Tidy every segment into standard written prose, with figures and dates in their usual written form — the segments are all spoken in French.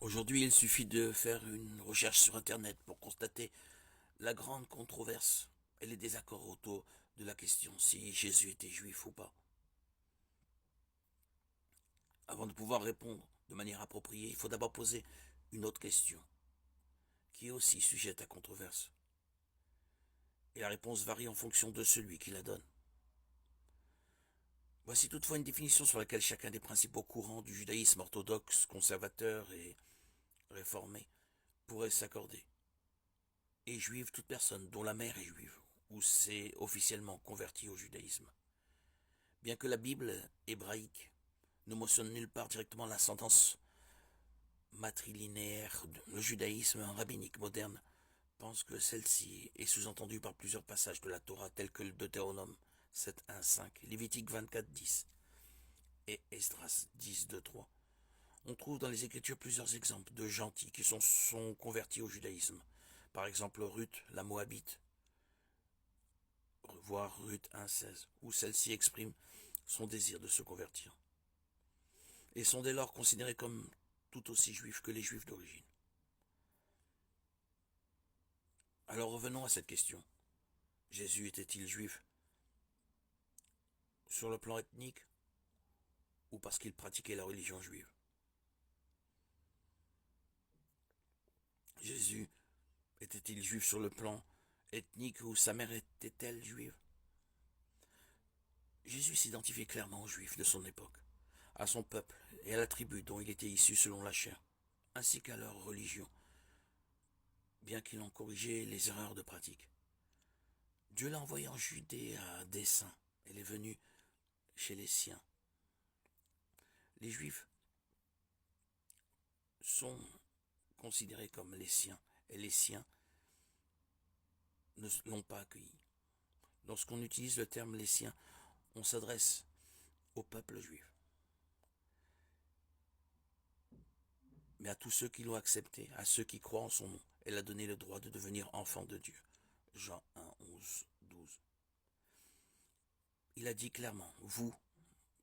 Aujourd'hui, il suffit de faire une recherche sur Internet pour constater la grande controverse et les désaccords autour de la question si Jésus était juif ou pas. Avant de pouvoir répondre de manière appropriée, il faut d'abord poser une autre question, qui est aussi sujette à controverse. Et la réponse varie en fonction de celui qui la donne. Voici toutefois une définition sur laquelle chacun des principaux courants du judaïsme orthodoxe, conservateur et réformé pourrait s'accorder. Est juive toute personne dont la mère est juive ou s'est officiellement convertie au judaïsme. Bien que la Bible hébraïque ne mentionne nulle part directement la sentence matrilinéaire, le judaïsme rabbinique moderne pense que celle-ci est sous-entendue par plusieurs passages de la Torah tels que le Deutéronome 7.1.5, Lévitique 24.10 et Esdras 10.2.3. On trouve dans les Écritures plusieurs exemples de gentils qui sont convertis au judaïsme. Par exemple Ruth, la Moabite, voir Ruth 1.16, où celle-ci exprime son désir de se convertir, et sont dès lors considérés comme tout aussi juifs que les juifs d'origine. Alors revenons à cette question. Jésus était-il juif sur le plan ethnique ou parce qu'il pratiquait la religion juive? Jésus était-il juif sur le plan ethnique ou sa mère était-elle juive? Jésus s'identifiait clairement aux juifs de son époque, à son peuple et à la tribu dont il était issu selon la chair, ainsi qu'à leur religion, bien qu'il en corrigeait les erreurs de pratique. Dieu l'a envoyé en Judée à dessein. Elle est venue chez les siens. Les Juifs sont considérés comme les siens, et les siens ne l'ont pas accueilli. Lorsqu'on utilise le terme les siens, on s'adresse au peuple juif, mais à tous ceux qui l'ont accepté, à ceux qui croient en son nom. Elle a donné le droit de devenir enfant de Dieu. Jean 1, 11, 12. Il a dit clairement, vous,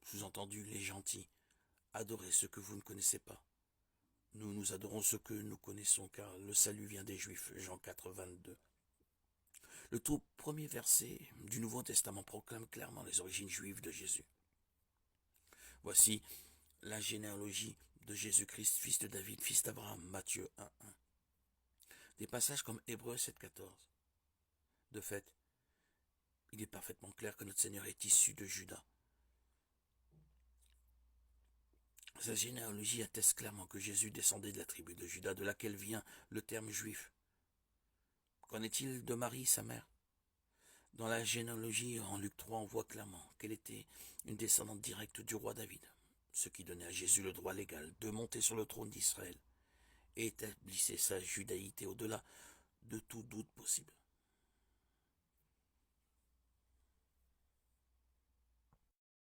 sous-entendu les gentils, adorez ce que vous ne connaissez pas. Nous adorons ce que nous connaissons, car le salut vient des Juifs. Jean 4, 22. Le tout premier verset du Nouveau Testament proclame clairement les origines juives de Jésus. Voici la généalogie de Jésus-Christ, fils de David, fils d'Abraham, Matthieu 1, 1. Des passages comme Hébreux 7, 14. De fait, il est parfaitement clair que notre Seigneur est issu de Juda. Sa généalogie atteste clairement que Jésus descendait de la tribu de Juda, de laquelle vient le terme juif. Qu'en est-il de Marie, sa mère? Dans la généalogie, en Luc 3, on voit clairement qu'elle était une descendante directe du roi David, ce qui donnait à Jésus le droit légal de monter sur le trône d'Israël et établissait sa judaïté au-delà de tout doute possible.